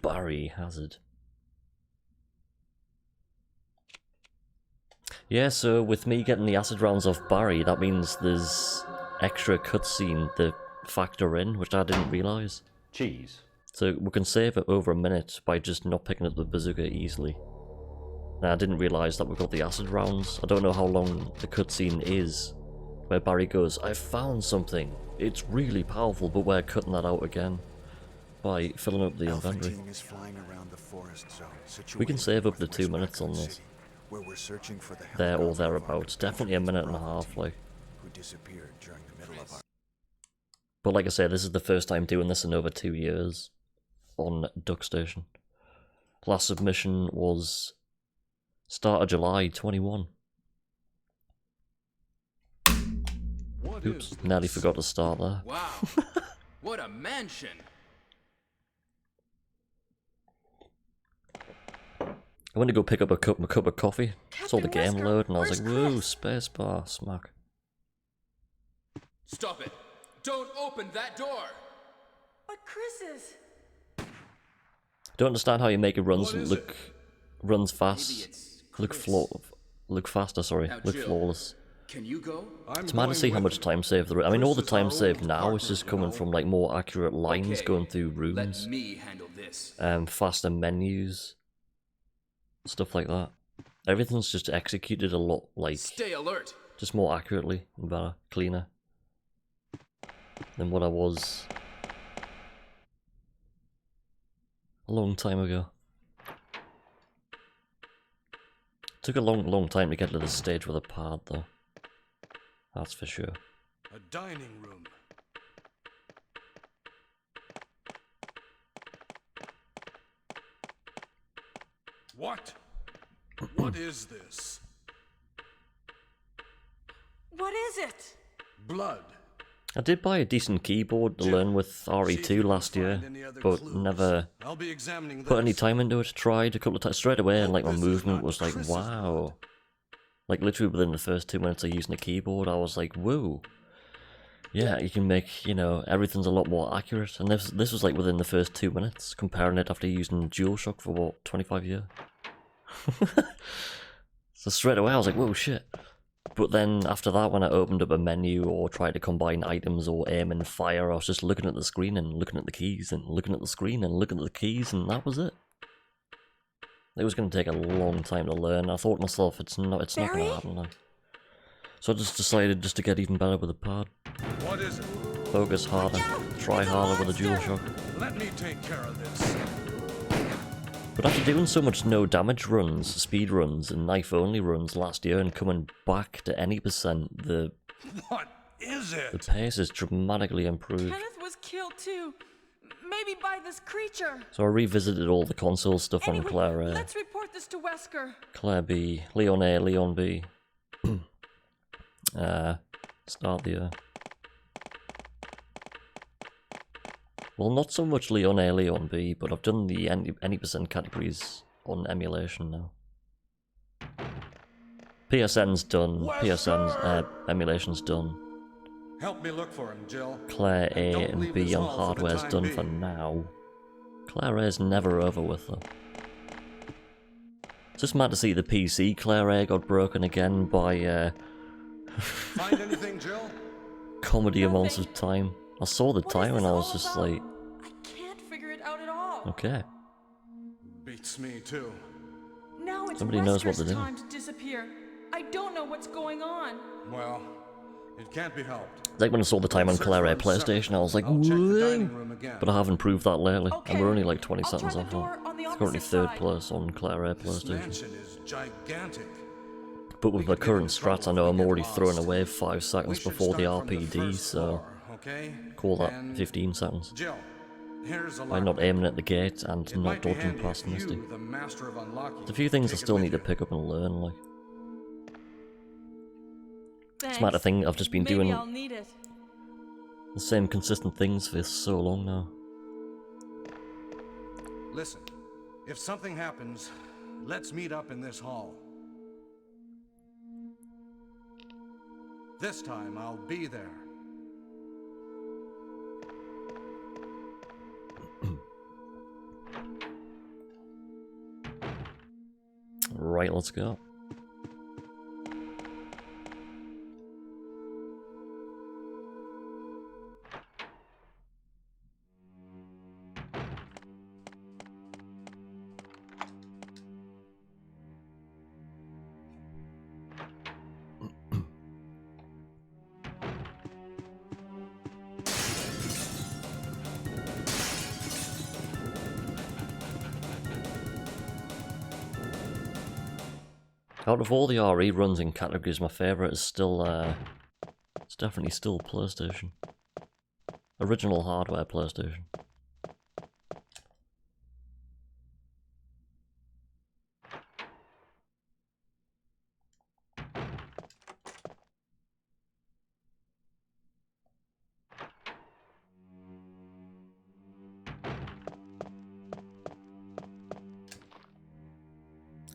Barry Hazard. Yeah, so with me getting the acid rounds off Barry, that means there's extra cutscene to factor in, which I didn't realise. Cheese. So we can save it over a minute by just not picking up the bazooka easily. Now, I didn't realise that we got the acid rounds. I don't know how long the cutscene is, where Barry goes, "I found something. It's really powerful," but we're cutting that out again by filling up the inventory. We can save up to 2 minutes on this. There or thereabouts. Definitely a minute and a half, like. But like I said, this is the first time doing this in over 2 years on Duck Station. Last submission was start of July 21. Oops, nearly forgot to start there. Wow, what a mansion! I went to go pick up a cup of coffee, saw the game load, and I was like, whoa, spacebar, smack. Stop it! Don't open that door! But Chris is... Don't understand how you make it runs fast, look faster, sorry, look flawless. Can you go? It's mad to see how much time saved there is. I mean, all the time saved now is just coming from like more accurate lines going through rooms, Let me handle this. faster menus, stuff like that. Everything's just executed a lot, like, Stay alert. just more accurately and better, cleaner than what I was a long time ago. Took a long time to get to this stage with a pad, though. That's for sure. A dining room. What? What is this? What is it? Blood. I did buy a decent keyboard to learn with RE2 last year, but never put any time into it. Tried a couple of times straight away, and like my movement was like, wow. Like literally within the first 2 minutes of using a keyboard, I was like, whoa. Yeah, you can make, you know, everything's a lot more accurate. And this was like within the first 2 minutes, comparing it after using DualShock for what, 25 years? So straight away I was like, whoa, shit. But then after that, when I opened up a menu or tried to combine items or aim and fire, I was just looking at the screen and looking at the keys and looking at the screen and looking at the keys, and that was it. It was going to take a long time to learn. I thought to myself, it's not going to happen now. So I just decided just to get even better with the pad. What is it? Focus harder, try harder with a DualShock. Let me take care of this. But after doing so much no damage runs, speed runs, and knife only runs last year and coming back to any percent, the What is it? pace is dramatically improved. Kenneth was killed too. Maybe by this creature. So I revisited all the console stuff on Anyway, Claire A, let's report this to Wesker. Claire B, Leon A, Leon B. Start the well, not so much Leon A, Leon B, but I've done the any percent categories on emulation now. PSN's done, emulation's done. Help me look for him, Jill. Claire A Don't and leave B this on hall for the hardware's time done being. for now. Claire A's never over with though. It's just mad to see the PC Claire A got broken again by Find anything, Jill? comedy amounts of time. I saw the time and I was just like, I can't figure it out at all. okay. Beats me too. Now it's Somebody knows what Wesker's to do. time to disappear. I don't know what's going on. Well, it can't be helped. Like when I saw the time on Claire A PlayStation, I was like, I'll check the whoa! dining room again. But I haven't proved that lately, Okay. and we're only like 20 I'll try seconds the off door now. on the It's currently opposite third side. place on Claire A This PlayStation. mansion is gigantic. But with my current strats, I know I'm already throwing lost. away 5 seconds We should before the start from RPD, first so floor, okay? call that And 15 seconds. Jill, here's a By lock. not aiming at the gate and It not might be dodging handy past if Misty. you, the master of unlocking, There's a few things I take it still with need to you. pick up and learn, like. Thanks. It's a matter of thing, I've just been Maybe doing I'll need it. the same consistent things for so long now. Listen, if something happens, let's meet up in this hall. This time I'll be there. Alright, let's go. Out of all the RE runs in categories, my favourite is still, it's definitely still PlayStation. Original hardware PlayStation.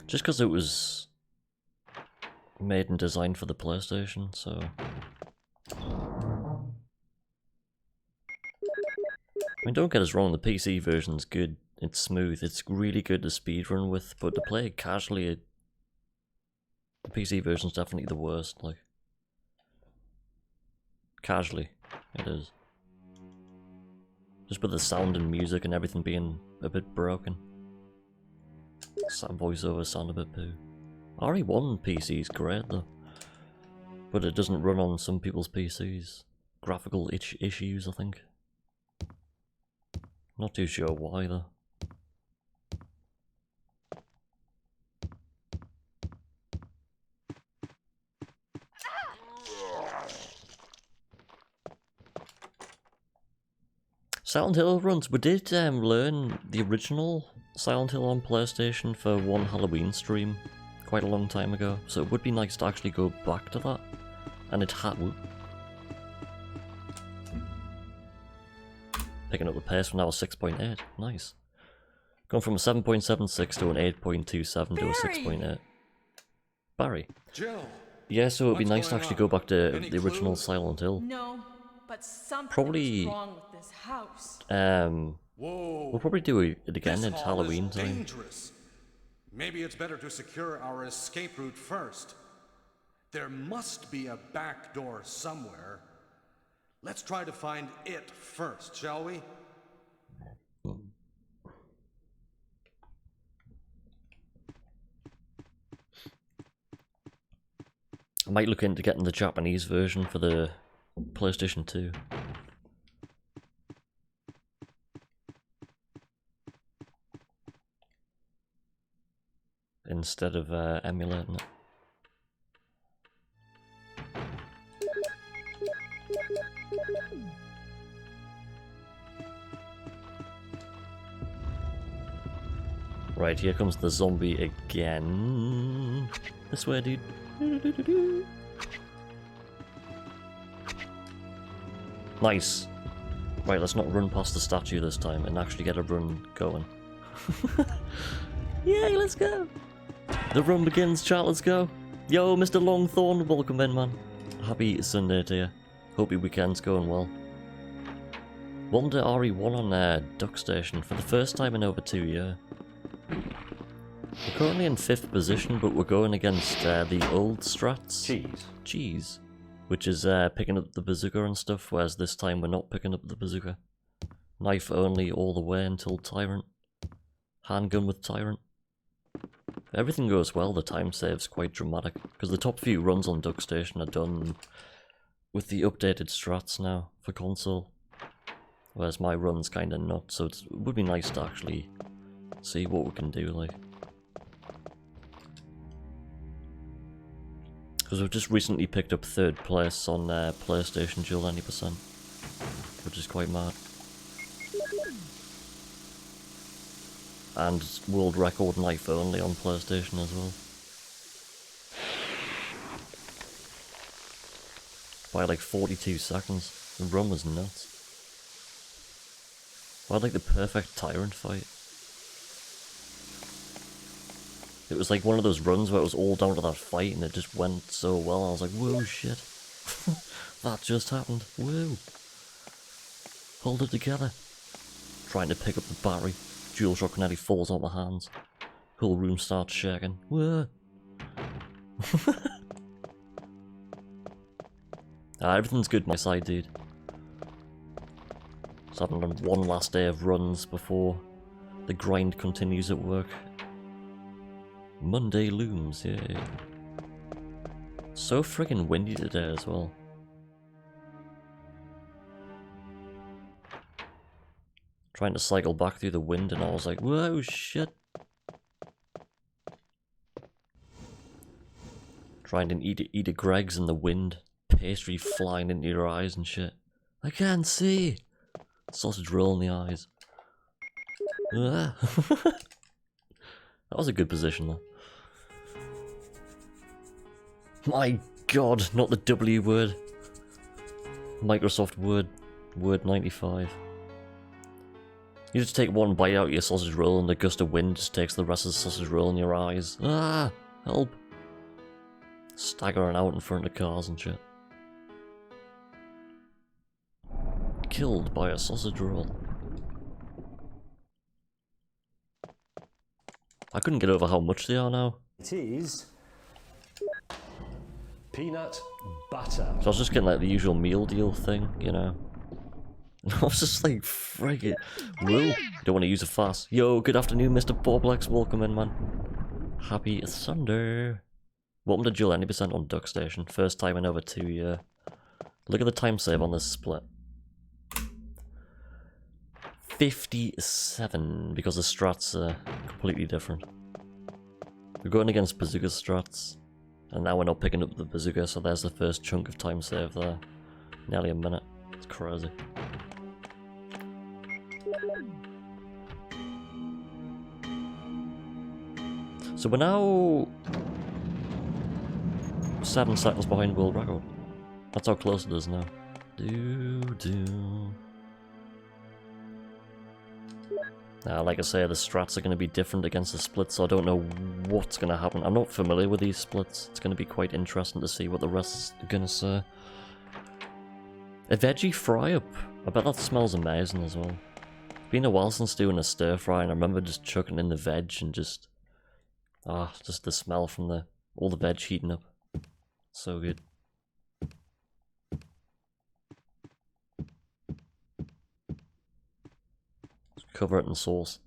Just because it was made and designed for the PlayStation, so... I mean, don't get us wrong, the PC version's good, it's smooth, it's really good to speedrun with, but to play it casually, the PC version's definitely the worst, like. Casually, it is. Just with the sound and music and everything being a bit broken. Some voiceovers sound a bit poo. RE1 PC is great though, but it doesn't run on some people's PCs. Graphical issues, I think. Not too sure why though. Silent Hill runs. We did learn the original Silent Hill on PlayStation for one Halloween stream quite a long time ago, so it would be nice to actually go back to that. And it had... Picking up the pace from now 6.8. Nice. Going from a 7.76 to an 8.27 to a 6.8. Barry. Jill. Yeah, so it'd be What's nice to going actually on? go back to Any the original clues? Silent Hill. No, but something's Probably... wrong with this house. Whoa. We'll probably do it again This at hall is Halloween time. dangerous. Maybe it's better to secure our escape route first. There must be a back door somewhere. Let's try to find it first, shall we? I might look into getting the Japanese version for the PlayStation 2. Instead of emulating it. Right, here comes the zombie again. This way, dude. Nice. Right, let's not run past the statue this time and actually get a run going. Yay, let's go! The run begins, chat, let's go! Yo, Mr. Longthorn, welcome in, man. Happy Sunday to you. Hope your weekend's going well. Wonder RE1 on Duck Station for the first time in over 2 years. We're currently in 5th position, but we're going against the old strats. Cheese. Which is picking up the bazooka and stuff, whereas this time we're not picking up the bazooka. Knife only all the way until Tyrant. Handgun with Tyrant. If everything goes well, the time save's quite dramatic, because the top few runs on Duck Station are done with the updated strats now for console. Whereas my run's kinda not, so it would be nice to actually see what we can do, like. Because we've just recently picked up 3rd place on PlayStation Dual 90%, which is quite mad. And world record knife only on PlayStation as well. By like 42 seconds. The run was nuts. I had like the perfect Tyrant fight. It was like one of those runs where it was all down to that fight and it just went so well. I was like, whoa, shit. That just happened. Whoa. Hold it together. Trying to pick up the battery. DualShock nearly falls out my hands. Whole room starts shaking. Whoa. Everything's good my side, dude. Just having one last day of runs before the grind continues at work. Monday looms, yeah. So friggin' windy today as well. Trying to cycle back through the wind and I was like, whoa, shit. Trying to eat a Greg's in the wind. Pastry flying into your eyes and shit. I can't see. Sausage roll in the eyes. Ah. That was a good position though. My god, not the W word. Microsoft Word 95. You just take one bite out of your sausage roll and the gust of wind just takes the rest of the sausage roll in your eyes. Ah, help. Staggering out in front of cars and shit. Killed by a sausage roll. I couldn't get over how much they are now. It is peanut butter. So I was just getting like the usual meal deal thing, you know. And I was just like, frig it. Whoa, don't want to use it fast. Yo, good afternoon, Mr. Boblex. Welcome in, man. Happy Sunday. Welcome to Jill 90% on Duck Station. First time in over 2 years. Look at the time save on this split. 57, because the strats are completely different. We're going against bazooka strats, and now we're not picking up the bazooka, so there's the first chunk of time save there. Nearly a minute. It's crazy. So we're now 7 seconds behind world record. That's how close it is now. Now, like I say, the strats are going to be different against the splits, so I don't know what's going to happen. I'm not familiar with these splits. It's going to be quite interesting to see what the rest are going to say. A veggie fry-up. I bet that smells amazing as well. It's been a while since doing a stir-fry, and I remember just chucking in the veg and just... just the smell from all the veg heating up. So good. Cover it in sauce.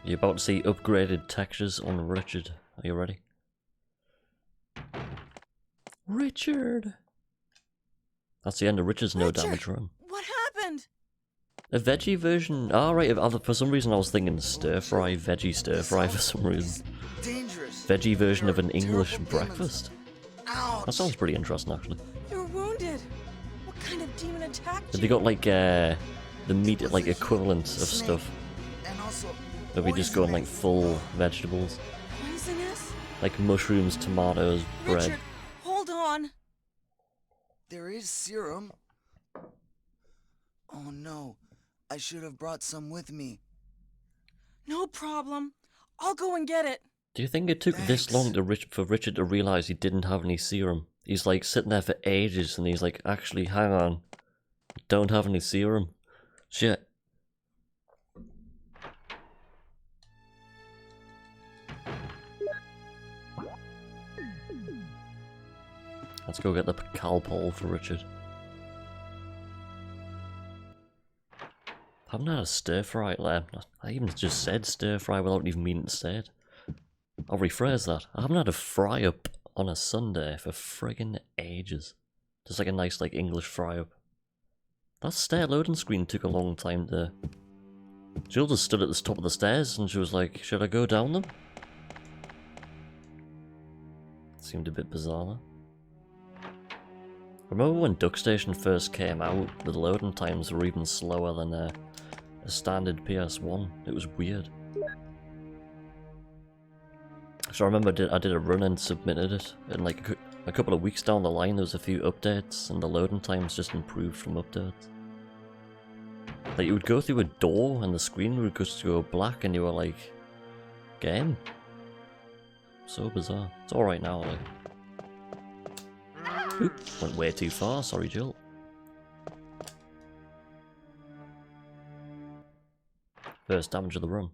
You're about to see upgraded textures on Richard. Are you ready? Richard! That's the end of Richard's no damage run. What happened? A veggie version? Right, for some reason I was thinking stir-fry, veggie stir-fry for some reason. Veggie version of an English breakfast. That sounds pretty interesting, actually. You're wounded. What kind of demon attacked Have you? they got like the meat like equivalent of stuff? Are we just going like full vegetables? Poisonous? Like mushrooms, tomatoes, bread. Richard, hold on. There is serum. Oh no, I should have brought some with me. No problem. I'll go and get it. Do you think it took this long for Richard to realize he didn't have any serum? He's like sitting there for ages and he's like, actually, hang on. Don't have any serum. Shit. Let's go get the Calpol for Richard. I haven't had a stir-fry lamb. I even just said stir-fry without even meaning to say it. I'll rephrase that. I haven't had a fry-up on a Sunday for friggin' ages. Just like a nice like English fry-up. That stair loading screen took a long time to... Jill just stood at the top of the stairs and she was like, should I go down them? Seemed a bit bizarre though. Remember when Duck Station first came out, the loading times were even slower than a standard PS1. It was weird. So I remember I did a run and submitted it, and like a couple of weeks down the line there was a few updates, and the loading times just improved from updates. Like you would go through a door and the screen would just go black and you were like, game? So bizarre. It's alright now, like. Oop, went way too far, sorry Jill. First damage of the run.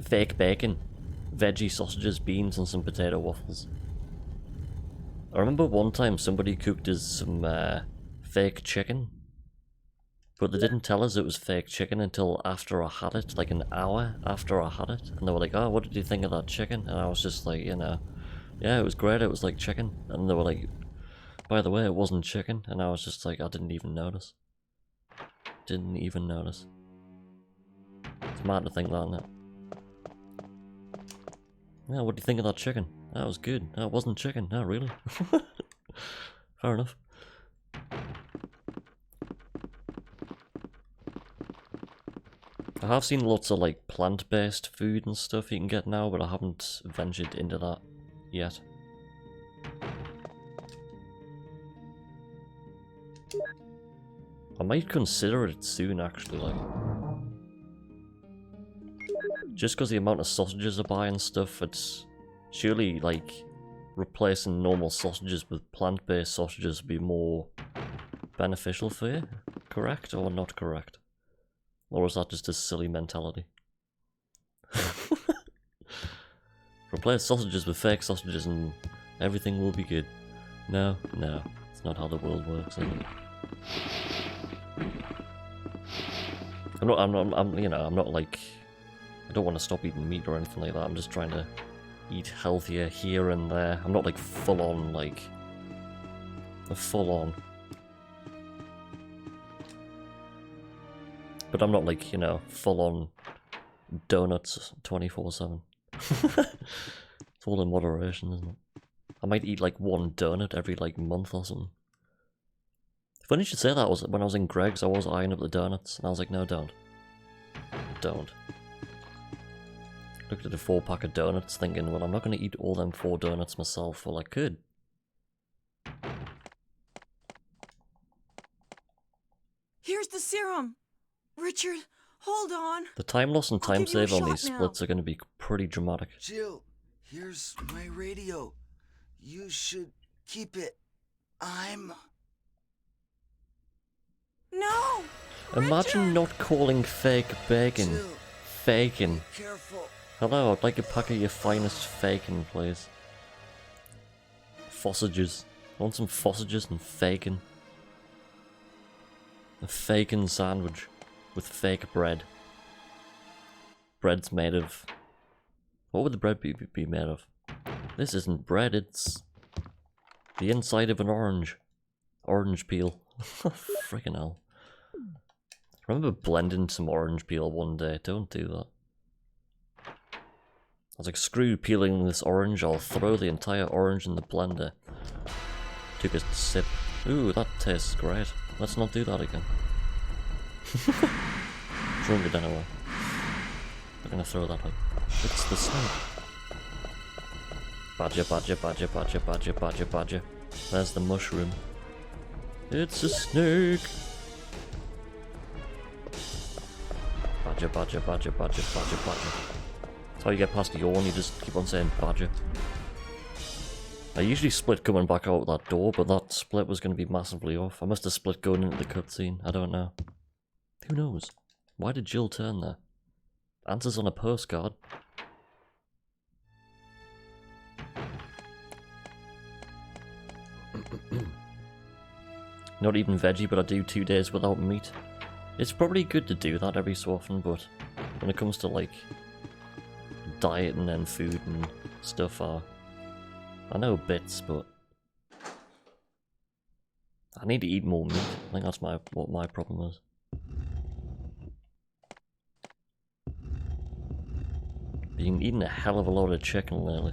Fake bacon. Veggie sausages, beans and some potato waffles. I remember one time somebody cooked us some fake chicken. But they didn't tell us it was fake chicken until after I had it, like an hour after I had it. And they were like, oh, what did you think of that chicken? And I was just like, you know, yeah, it was great, it was like chicken. And they were like, by the way, it wasn't chicken. And I was just like, I didn't even notice. Didn't even notice. It's mad to think that, isn't it? Yeah, what do you think of that chicken? That was good. That wasn't chicken. No, really? Fair enough. I have seen lots of like plant-based food and stuff you can get now, but I haven't ventured into that yet. I might consider it soon actually, like. Just because the amount of sausages I buy and stuff, it's surely like replacing normal sausages with plant-based sausages would be more beneficial for you, correct or not correct? Or is that just a silly mentality? Replace sausages with fake sausages and everything will be good. No, no, it's not how the world works, is it? I'm not like, I don't want to stop eating meat or anything like that. I'm just trying to eat healthier here and there. I'm not like full on, like, full on. But I'm not like, you know, full on donuts 24/7. It's all in moderation, isn't it? I might eat like one donut every like month or something. Funny you should say that. Was when I was in Greg's, I was eyeing up the donuts, and I was like, no, don't. Don't. Looked at a 4-pack of donuts thinking, well, I'm not going to eat all them 4 donuts myself. Well, I could. Here's the serum. Richard, hold on. The time loss and I'll time give you a save on shot these now. splits are going to be pretty dramatic. Jill, here's my radio. You should keep it. I'm... No! Imagine not calling fake bacon Jill, fakin'. be careful. Hello, I'd like a pack of your finest fakin', please. Sausages. I want some sausages and fakin'. A fakin' sandwich with fake bread. Bread's made of... What would the bread be made of? This isn't bread, it's... the inside of an orange. Orange peel. Freaking hell. I remember blending some orange peel one day. Don't do that. I was like, screw peeling this orange, I'll throw the entire orange in the blender. Took a sip. Ooh, that tastes great. Let's not do that again. Drunk it anyway. I'm gonna throw that out. It's the snake. Badger, badger, badger, badger, badger, badger, badger. There's the mushroom. It's a snake! Badger, badger, badger, badger, badger, badger. That's how you get past the yawn, you just keep on saying badger. I usually split coming back out that door, but that split was going to be massively off. I must have split going into the cutscene, I don't know. Who knows? Why did Jill turn there? Answers on a postcard. Not even veggie, but I do 2 days without meat. It's probably good to do that every so often, but when it comes to like diet and then food and stuff, I know bits, but I need to eat more meat. I think that's what my problem is. Been eating a hell of a lot of chicken lately.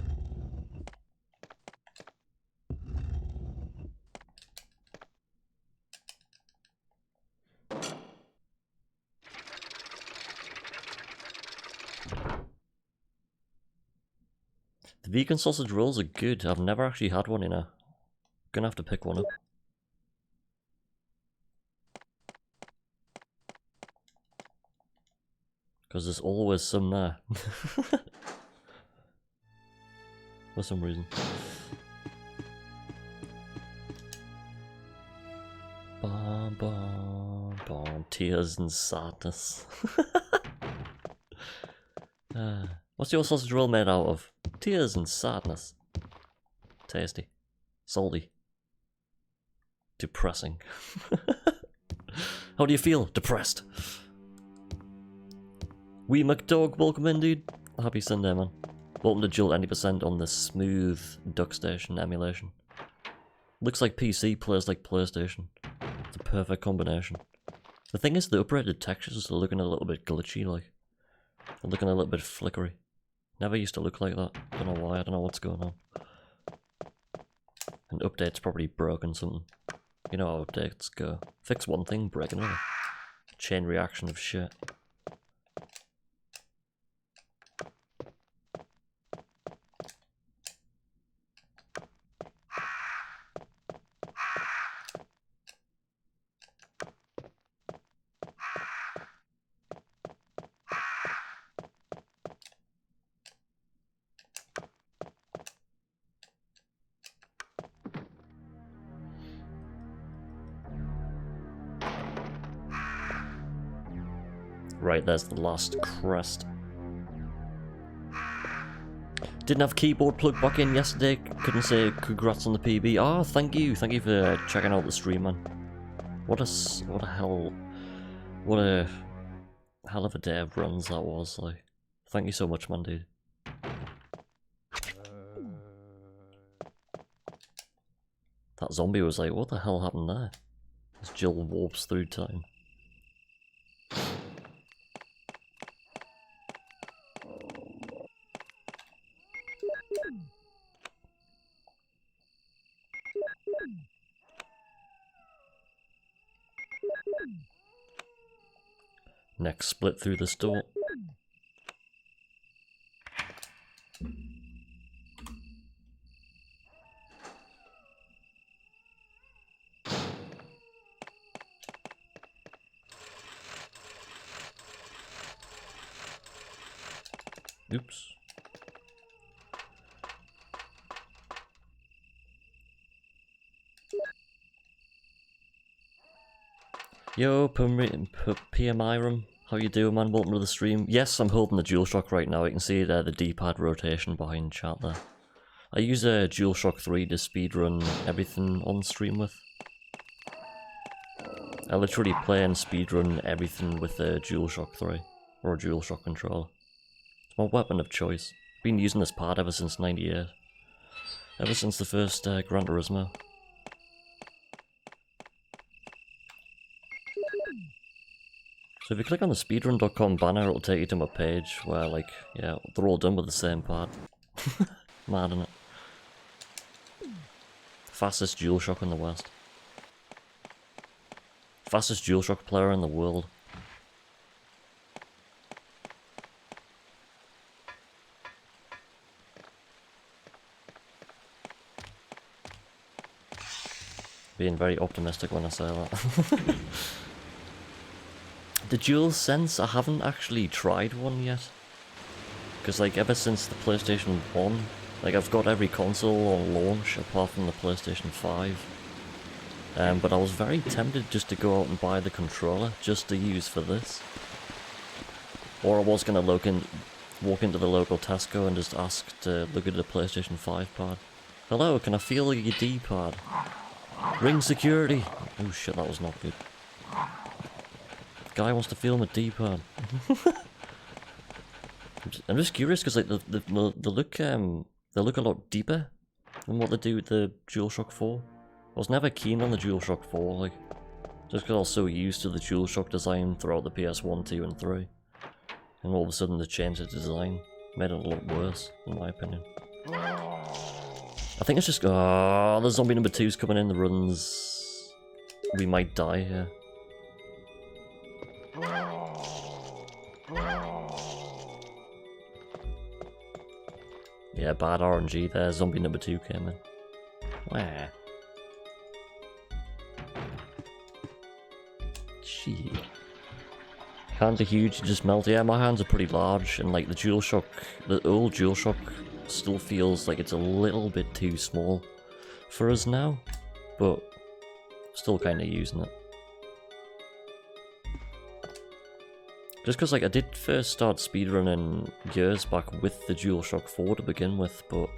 The vegan sausage rolls are good. I've never actually had one, you know. Gonna have to pick one up. Because there's always some there. for some reason. Bum, bum, bum. Tears and sadness. What's your sausage roll made out of? Tears and sadness. Tasty. Salty. Depressing. How do you feel? Depressed. Wee McDog, welcome in, dude. Happy Sunday, man. Welcome to Jolt 90% on the smooth DuckStation emulation. Looks like PC, plays like PlayStation. It's a perfect combination. The thing is, the upgraded textures are looking a little bit glitchy, like. They're looking a little bit flickery. Never used to look like that. Don't know why, I don't know what's going on. An update's probably broken something. You know how updates go. Fix one thing, break another. Chain reaction of shit. Right, there's the last crest. Didn't have keyboard plugged back in yesterday. Couldn't say congrats on the PB. Ah, thank you for checking out the stream, man. What a hell of a day of runs that was. Like, thank you so much, man, dude. That zombie was like, what the hell happened there? As Jill warps through time. Next split through this door. Oops. Yo, PMIRum, how you doing, man? Welcome to the stream. Yes, I'm holding the DualShock right now. You can see there the D-pad rotation behind chat there. I use a DualShock 3 to speedrun everything on stream with. I literally play and speedrun everything with a DualShock 3 or a DualShock controller. It's my weapon of choice. Been using this pad ever since '98. Ever since the first Gran Turismo. So if you click on the speedrun.com banner, it'll take you to my page where, like, yeah, they're all done with the same pad. Mad, innit? Fastest DualShock in the West. Fastest DualShock player in the world. Being very optimistic when I say that. The DualSense, I haven't actually tried one yet. Because, like, ever since the PlayStation 1, like, I've got every console on launch apart from the PlayStation 5. But I was very tempted just to go out and buy the controller just to use for this. Or I was going to walk into the local Tesco and just ask to look at the PlayStation 5 pad. Hello, can I feel your D-pad? Ring security! Oh shit, that was not good. Guy wants to feel my D-pad. I'm just curious because, like, they look a lot deeper than what they do with the DualShock 4. I was never keen on the DualShock 4, like, just because I was so used to the DualShock design throughout the PS1, 2, and 3. And all of a sudden they changed the design, made it a lot worse, in my opinion. I think it's just, the zombie number 2's coming in, the runs. We might die here. Yeah, bad RNG there, zombie number 2 came in. Wah. Gee. Hands are huge, you just melt. Yeah, my hands are pretty large, and like the DualShock, the old DualShock still feels like it's a little bit too small for us now, but still kind of using it. Just because, like, I did first start speedrunning years back with the DualShock 4 to begin with, but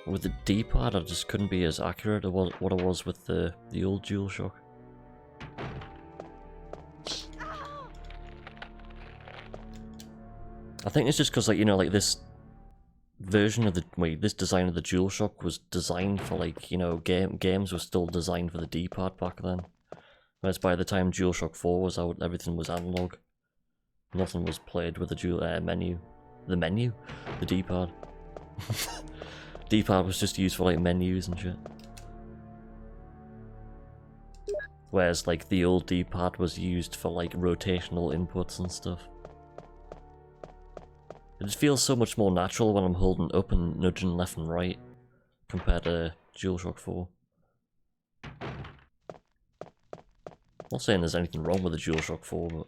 with the D-pad I just couldn't be as accurate as what I was with the old DualShock. I think it's just because, like, you know, like, this version of the, this design of the DualShock was designed for, like, you know, games were still designed for the D-pad back then. Whereas by the time DualShock 4 was out, everything was analog. Nothing was played with the menu. The D-pad. D-pad was just used for, like, menus and shit. Whereas, like, the old D-pad was used for, like, rotational inputs and stuff. It just feels so much more natural when I'm holding up and nudging left and right compared to DualShock 4. Not saying there's anything wrong with the DualShock 4, but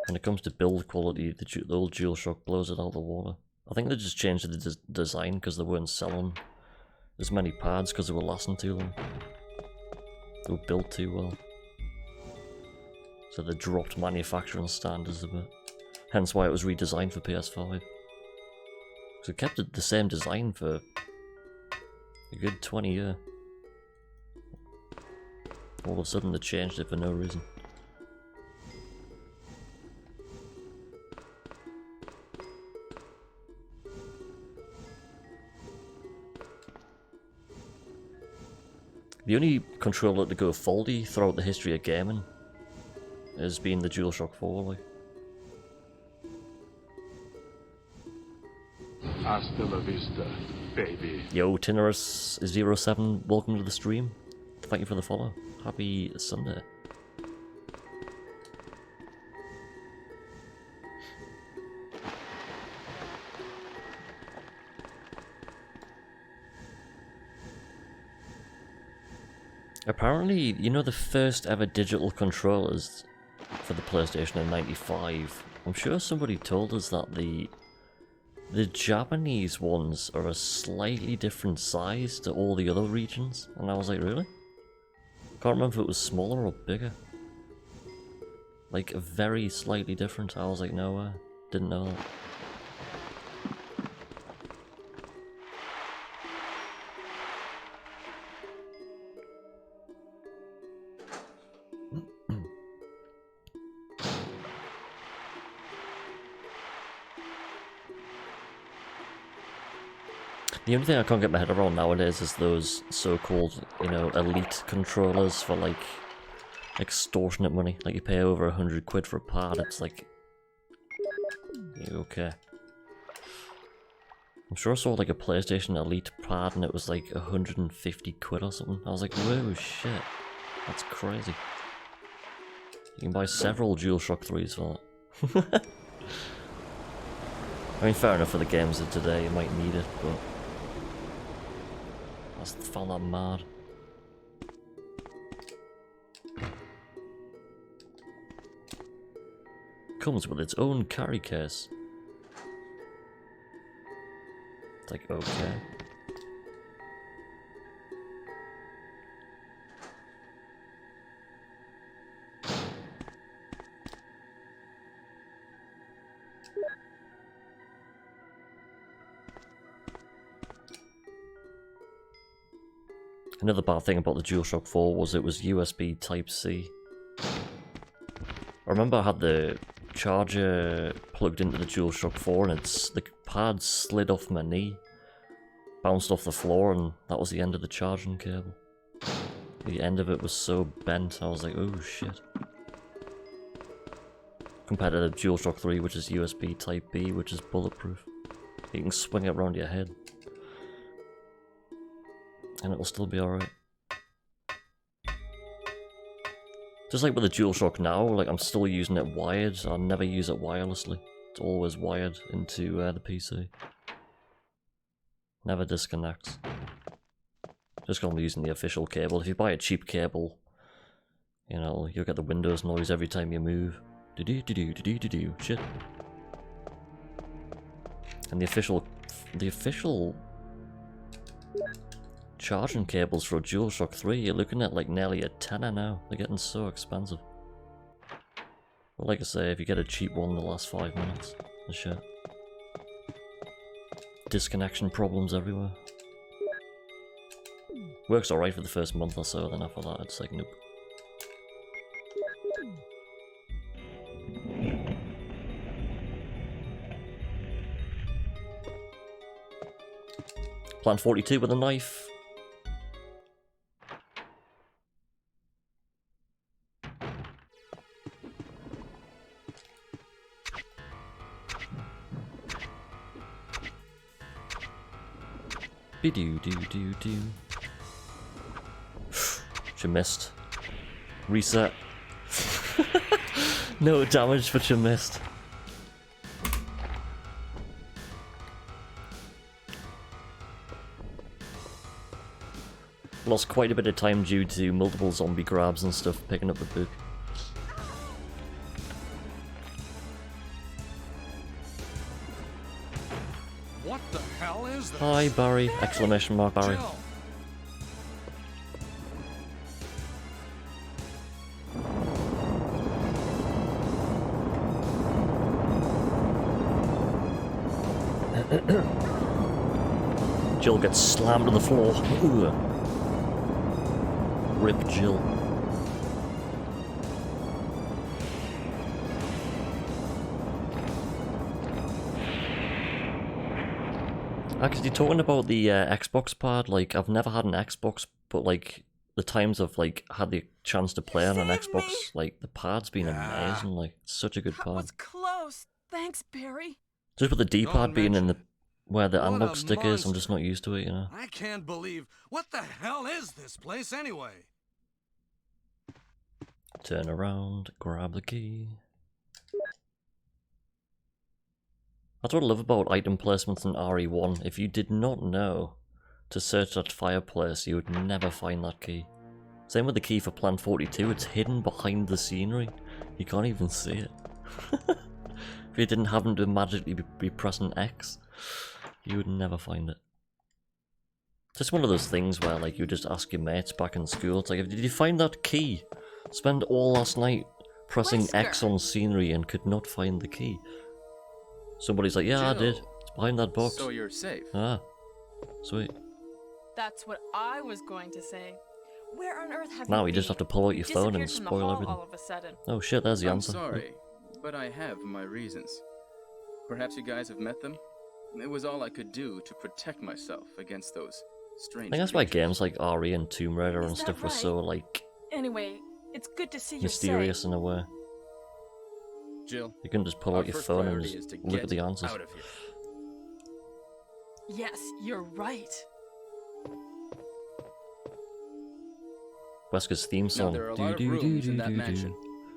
when it comes to build quality, the old DualShock blows it out of the water. I think they just changed the design because they weren't selling as many pads because they were lasting too long. They were built too well. So they dropped manufacturing standards a bit. Hence why it was redesigned for PS5. So it kept the same design for a good 20 years. All of a sudden they changed it for no reason. The only controller to go faulty throughout the history of gaming has been the DualShock 4, like. Hasta la vista, baby. Yo, Tinnerus07, welcome to the stream. Thank you for the follow. Happy Sunday. Apparently, you know, the first ever digital controllers for the PlayStation in '95. I'm sure somebody told us that the Japanese ones are a slightly different size to all the other regions, and I was like, really? Can't remember if it was smaller or bigger. Like, very slightly different. I was like, no way. Didn't know that. The only thing I can't get my head around nowadays is those so-called, you know, elite controllers for, like, extortionate money. Like, you pay over 100 quid for a pad, it's like... okay. I'm sure I saw, like, a PlayStation Elite pad and it was, like, 150 quid or something. I was like, whoa, shit. That's crazy. You can buy several DualShock 3s for that. I mean, fair enough for the games of today, you might need it, but... I found that mad. Comes with its own carry case. It's like, okay. Another bad thing about the DualShock 4 was it was USB Type-C. I remember I had the charger plugged into the DualShock 4 and the pad slid off my knee, bounced off the floor, and that was the end of the charging cable. The end of it was so bent, I was like, oh shit. Compared to the DualShock 3, which is USB Type-B, which is bulletproof. You can swing it around your head. And it'll still be alright. Just like with the DualShock now, like I'm still using it wired, I never use it wirelessly. It's always wired into the PC. Never disconnects. Just gonna be using the official cable. If you buy a cheap cable, you know, you'll get the Windows noise every time you move. Do-do-do-do-do-do-do-do. Shit. And the official charging cables for a DualShock 3, you're looking at like nearly a tenner now. They're getting so expensive. But like I say, if you get a cheap one, they'll last 5 minutes. And shit. Disconnection problems everywhere. Works alright for the first month or so, then after that it's like nope. Plan 42 with a knife. Be-do-do-do-do. She missed. Reset. No damage, but she missed. Lost quite a bit of time due to multiple zombie grabs and stuff picking up the book. What the hell is this? Hi Barry! Exclamation mark Barry. Jill. Jill gets slammed to the floor. Ooh. Rip Jill. Actually, talking about the Xbox pad, like, I've never had an Xbox, but, like, the times I've, like, had the chance to play on an saved Xbox, me. like, the pad's been amazing, like, it's such a good That pad. was close. Thanks, Barry. Just with the D-pad Don't being in the, mention where the What analog a stick is, I'm just monster. not used to it, you know. I can't believe. What the hell is this place anyway? Turn around, grab the key. That's what I love about item placements in RE1. If you did not know to search that fireplace, you would never find that key. Same with the key for Plan 42, it's hidden behind the scenery. You can't even see it. If you didn't happen to magically be pressing X, you would never find it. It's just one of those things where, like, you just ask your mates back in school, it's like, did you find that key? Spent all last night pressing X Wesker. on scenery and could not find the key. Somebody's like, yeah, I did. Jill. It's behind that box. So you're safe. Ah, sweet. That's what I was going to say. Where on earth have Now you you just been? have to pull out your phone and Disappeared from the spoil hall everything. all of a sudden. Oh shit, there's the I'm answer. sorry, but I have my reasons. Perhaps you guys have met them? It was all I could do to protect myself against those I strange think that's why creatures. games like RE and Tomb Raider Is and that stuff were right? so, like, Anyway, it's good to see you mysterious safe. in a way. Jill, You can just pull our out your first phone and priority just is to look get at the answers. out of here. Yes, you're right. Wesker's theme Now, song. there are a lot of rooms in that mansion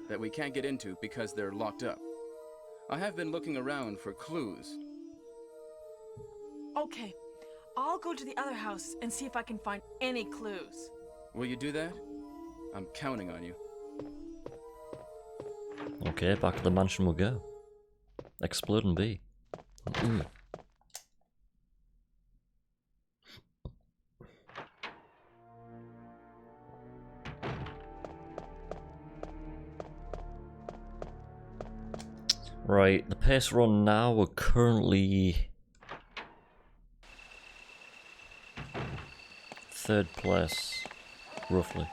that we can't get into because they're locked up. I have been looking around for clues. Okay, I'll go to the other house and see if I can find any clues. Will you do that? I'm counting on you. Okay, back to the mansion we'll go. Explode and be. Ooh. Right, the pace we're on now, we're currently 3rd place, roughly.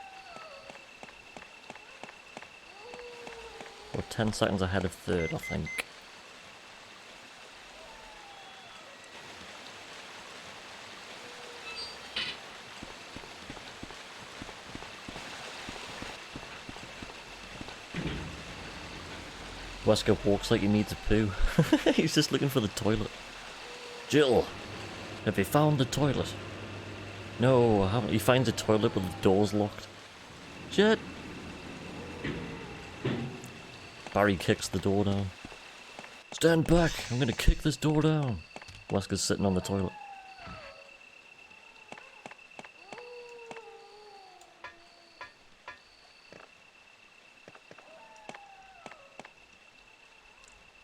We're 10 seconds ahead of 3rd, I think. Wesker walks like he needs a poo. He's just looking for the toilet. Jill, have you found the toilet? No, I haven't. He finds a toilet but the door's locked. Shit! Barry kicks the door down. Stand back! I'm gonna kick this door down. Wesker's sitting on the toilet.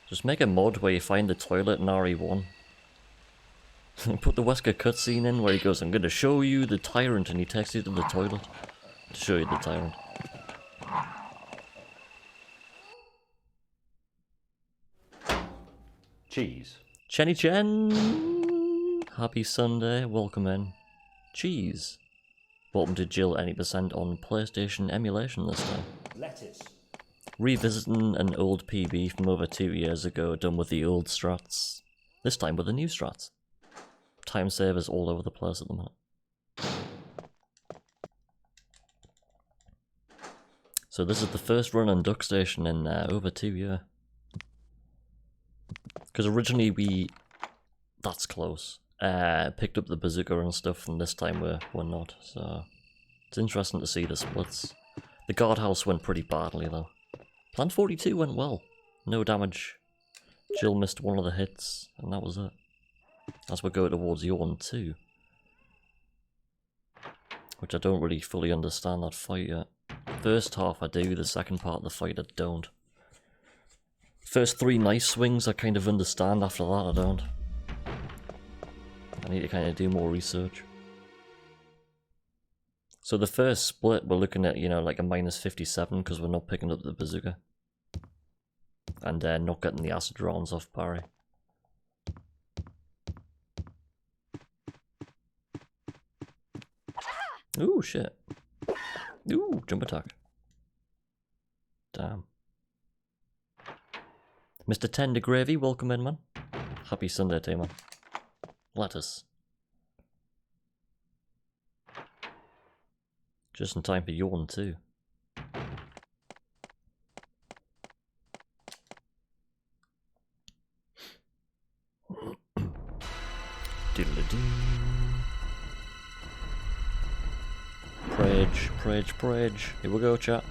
Just make a mod where you find the toilet in RE1 Put the Wesker cutscene in where he goes, I'm gonna show you the tyrant, and he takes you to the toilet to show you the tyrant. Cheese. Chenny Chen! Happy Sunday, welcome in. Cheese. Welcome to Jill any percent on PlayStation Emulation this time. Lettuce. Revisiting an old PB from over 2 years ago, done with the old strats. This time with the new strats. Time savers all over the place at the minute. So this is the first run on Duck Station in over 2 years. Because originally that's close, picked up the bazooka and stuff, and this time we're not, so it's interesting to see the splits. The guardhouse went pretty badly though. Plan 42 went well, no damage. Jill missed one of the hits, and that was it. As we go towards Yawn 2. Which I don't really fully understand that fight yet. First half I do, the second part of the fight I don't. First 3 nice swings I kind of understand, after that I don't. I need to kind of do more research. So the first split we're looking at, you know, like a -57 because we're not picking up the bazooka. And not getting the acid rounds off Barry. Ooh, shit. Ooh, jump attack. Damn. Mr. Tender Gravy, welcome in, man. Happy Sunday to you, man. Lettuce. Just in time for Yawn too. Diddle-a-doo. Prage. Here we go, chat.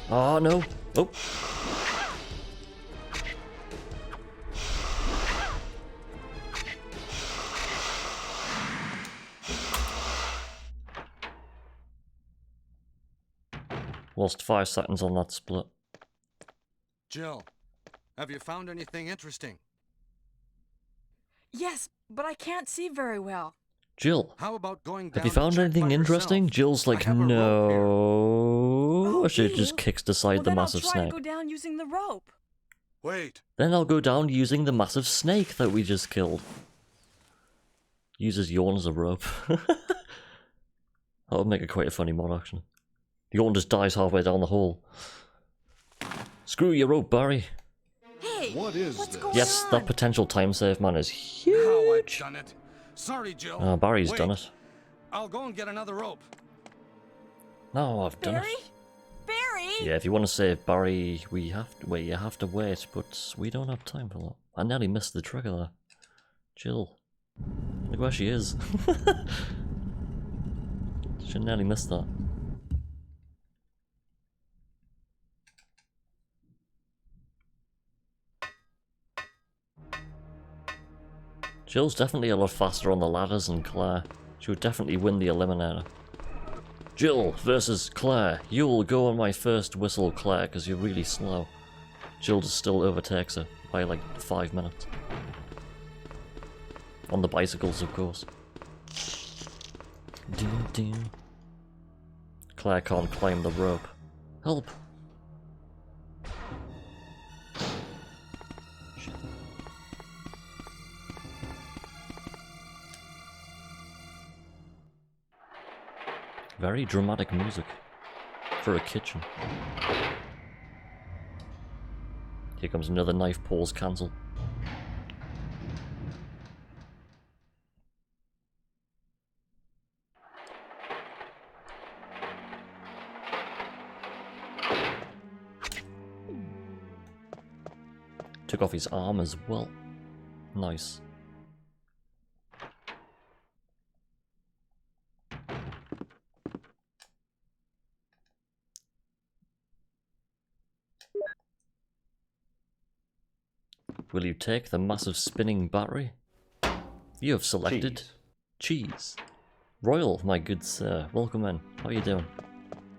Oh no! Oh! Lost 5 seconds on that split. Jill, have you found anything interesting? Yes, but I can't see very well. Jill, How about going down have you to found check anything by interesting? yourself? Jill's like, I have a rope here. no. She just you? kicks aside Well, the then massive I'll try snake. to go down using the rope. Wait, Then I'll go down using the massive snake that we just killed. Uses Yawn as a rope. That would make it quite a funny mod, actually. Yawn just dies halfway down the hole. Screw your rope, Barry. Hey, what is what's this? going Yes, on? that potential time save, man, is How I've huge. done it. Sorry, Jill. Oh, Barry's Wait, done it. I'll go and get another rope. No, I've done Barry? it. Barry? Yeah, if you want to save Barry, you have to wait, but we don't have time for that. I nearly missed the trigger there. Jill. Look where she is. She nearly missed that. Jill's definitely a lot faster on the ladders than Claire. She would definitely win the eliminator. Jill versus Claire. You'll go on my first whistle, Claire, because you're really slow. Jill just still overtakes her by like 5 minutes. On the bicycles, of course. Ding, ding. Claire can't climb the rope. Help! Shit. Very dramatic music for a kitchen. Here comes another knife pause cancel. Took off his arm as well. Nice. Will you take the massive spinning battery? You have selected cheese. Royal, my good sir, welcome in. How are you doing?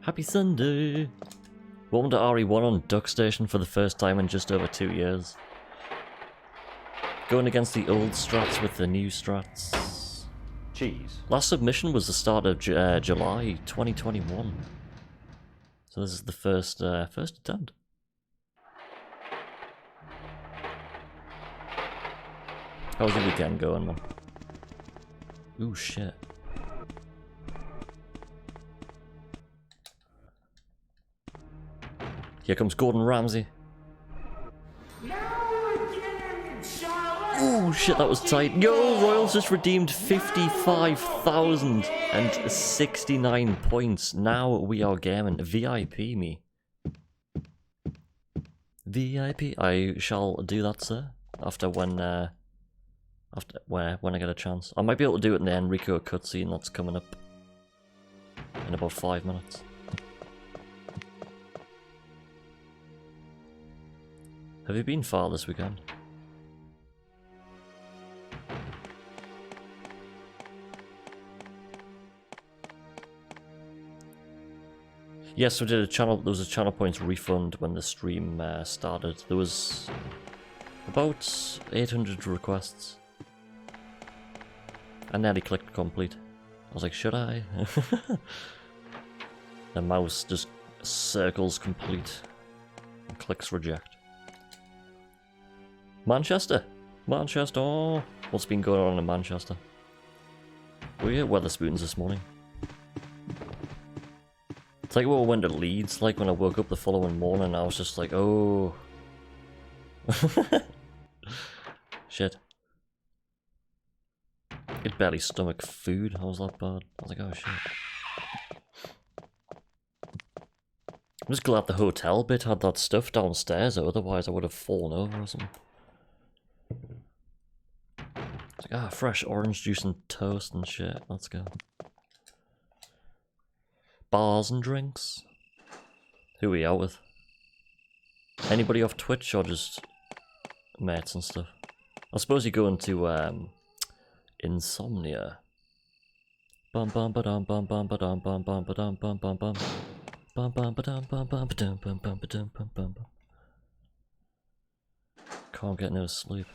Happy Sunday! Welcome to RE1 on Duck Station for the first time in just over 2 years. Going against the old strats with the new strats. Cheese. Last submission was the start of July 2021. So this is the first attempt. How's your weekend going, man? Ooh, shit. Here comes Gordon Ramsay. Oh shit, that was tight. Yo, Royals just redeemed 55,069 points. Now we are gaming. VIP me. VIP. I shall do that, sir. When I get a chance. I might be able to do it in the Enrico cutscene that's coming up in about 5 minutes. Have you been far this weekend? Yes, we did a channel. There was a channel points refund when the stream started. There was about 800 requests. I nearly clicked complete. I was like, should I? The mouse just circles complete and clicks reject. Manchester! Manchester! Oh, what's been going on in Manchester? Were you at Wetherspoons this morning? It's like when I went to Leeds, like when I woke up the following morning, I was just like, oh. Shit. I could barely stomach food, I was that bad. I was like, oh shit. I'm just glad the hotel bit had that stuff downstairs, otherwise I would have fallen over or something. It's like, fresh orange juice and toast and shit, let's go. Bars and drinks. Who are we out with? Anybody off Twitch or just mates and stuff? I suppose you go into Insomnia. Bum bum ba dum bum bum ba dum bum bum ba dum bum bum bum bum bum ba dum bum bum ba dum bum bum ba dum bum bum bum. Can't get no sleep.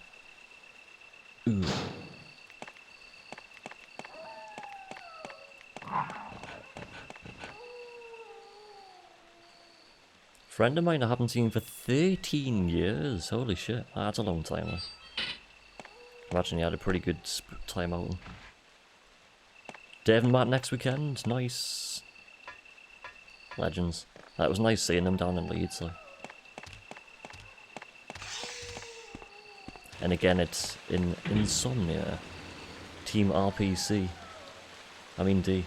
Ooh. Friend of mine I haven't seen for 13 years. Holy shit, that's a long time. Though. Imagine he had a pretty good time out. Dave and Matt next weekend, nice. Legends. It was nice seeing them down in Leeds. Like. And again, it's in Insomnia. Team RPC. I mean D.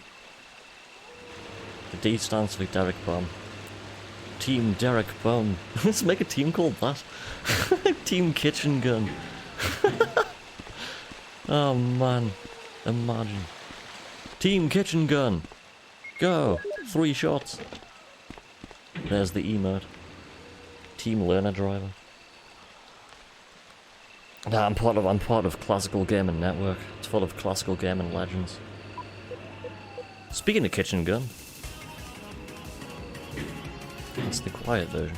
The D stands for Derek Bum. Team Derek Bum. Let's make a team called that. Team Kitchen Gun. Oh man. Imagine. Team Kitchen Gun. Go. 3 shots. There's the emote. Team Learner Driver. Nah, I'm part of Classical Gaming Network. It's full of classical gaming legends. Speaking of Kitchen Gun. It's the quiet version.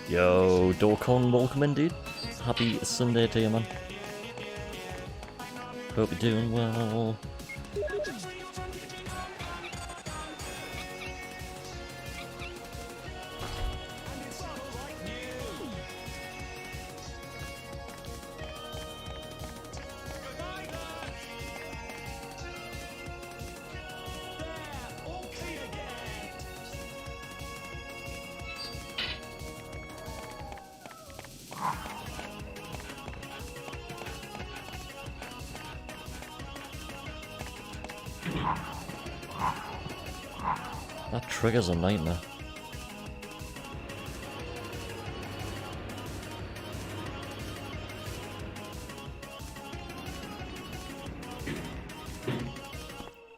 Yo, Dorcon, welcome in, dude. Happy Sunday to you, man. Hope you're doing well. That trigger's a nightmare.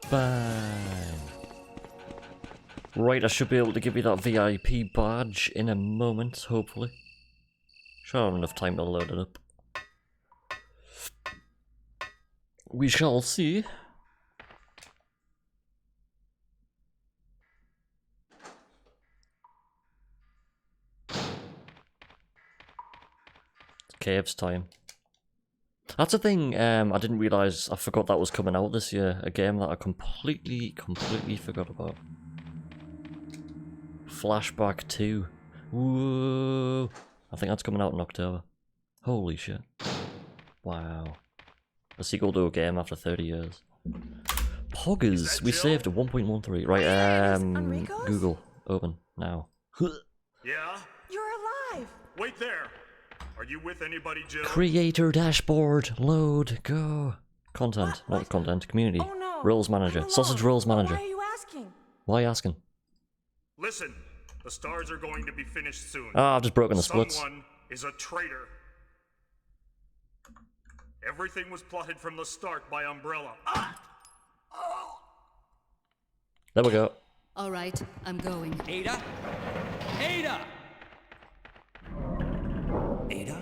Bang. Right, I should be able to give you that VIP badge in a moment, hopefully. Sure, I have enough time to load it up. We shall see. It's Caves time. That's a thing, I didn't realise, I forgot that was coming out this year. A game that I completely forgot about. Flashback 2. Whoa! I think that's coming out in October. Holy shit. Wow. A sequel to a game after 30 years. Poggers! We saved 1.13. Right, Google. Open. Now. Yeah? You're alive! Wait there! Are you with anybody, Jill? Creator dashboard. Load. Go. Content. Not content. Community. Oh no! Roles manager. Sausage roles manager. Why are you asking? Why are you asking? Listen, the stars are going to be finished soon. Ah, I've just broken the splits. Someone is a traitor. Everything was plotted from the start by Umbrella. There we go. All right, I'm going. Ada? Ada! Ada?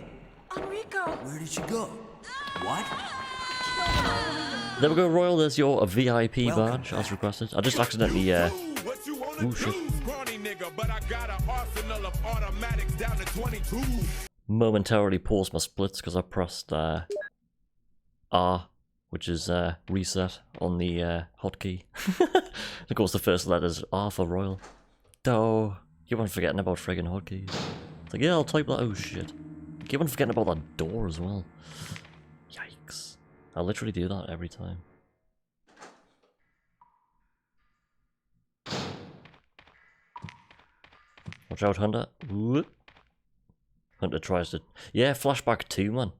Enrico! Where did she go? What? There we go, Royal. There's your VIP badge as requested. I just accidentally, ooh, shit. Momentarily paused my splits because I pressed R, which is reset on the hotkey. Of course, the first letter is R for Royal. Doh. Keep on forgetting about friggin' hotkeys. It's like, yeah, I'll type that. Oh shit. Keep on forgetting about that door as well. Yikes. I literally do that every time. Watch out, Hunter. Whoop. Hunter tries to... Yeah, Flashback 2, man.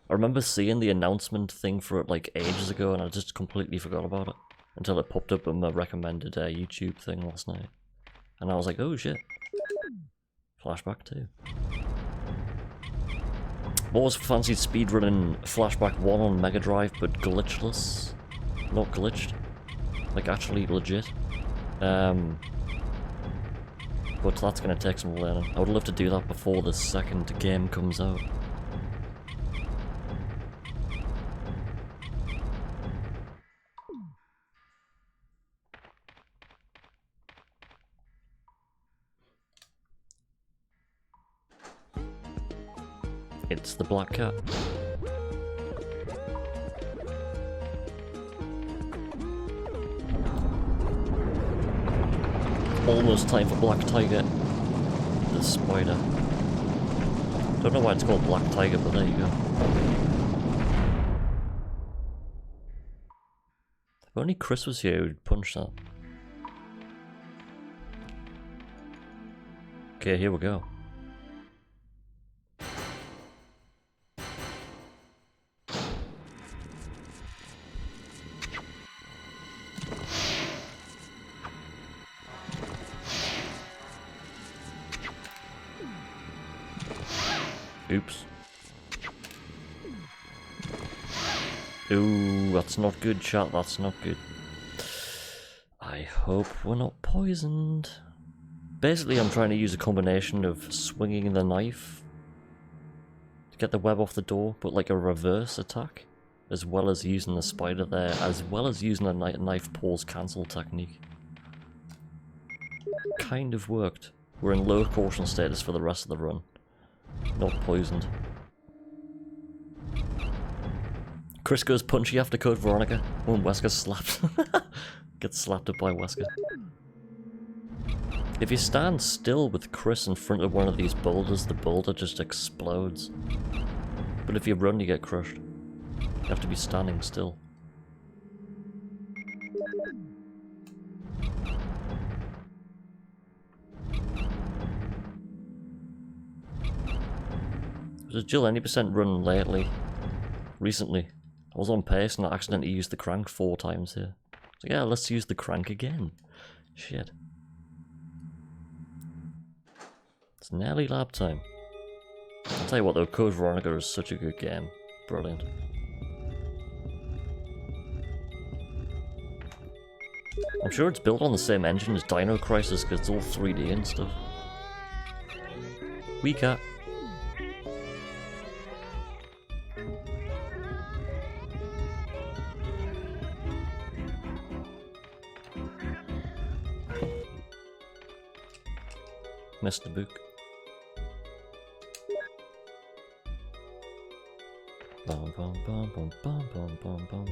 I remember seeing the announcement thing for it like ages ago and I just completely forgot about it. Until it popped up on my recommended YouTube thing last night. And I was like, oh shit. Flashback 2. What was fancied speedrunning Flashback 1 on Mega Drive but glitchless? Not glitched. Like actually legit. But that's gonna take some learning. I would love to do that before the second game comes out. It's the black cat. Almost time for Black Tiger. The spider. Don't know why it's called Black Tiger, but there you go. If only Chris was here, he'd punch that. Okay, here we go. Oops. Ooh, that's not good, chat, that's not good. I hope we're not poisoned. Basically, I'm trying to use a combination of swinging the knife to get the web off the door, but like a reverse attack, as well as using the spider there, as well as using a knife pause cancel technique. Kind of worked. We're in low caution status for the rest of the run. Not poisoned. Chris goes punchy after Code Veronica when Wesker slaps. Gets slapped up by Wesker. If you stand still with Chris in front of one of these boulders, the boulder just explodes. But if you run, you get crushed. You have to be standing still. Was a Jill any percent run lately? Recently. I was on pace and I accidentally used the crank 4 times here. So yeah, let's use the crank again. Shit. It's nearly lab time. I'll tell you what though, Code Veronica is such a good game. Brilliant. I'm sure it's built on the same engine as Dino Crisis because it's all 3D and stuff. Wee cat. Missed the book. Bum bum bum bum bum bum bum bum.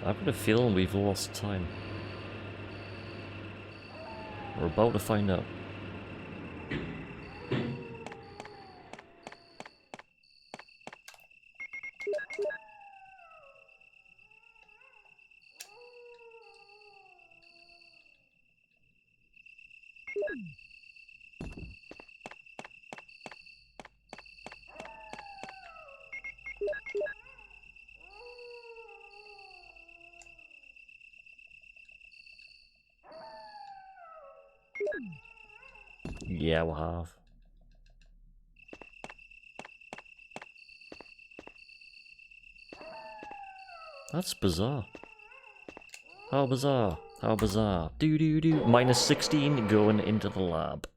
I've got a feeling we've lost time. We're about to find out. Yeah, we have. That's bizarre. How bizarre. How bizarre. Do do do. Minus 16 going into the lab.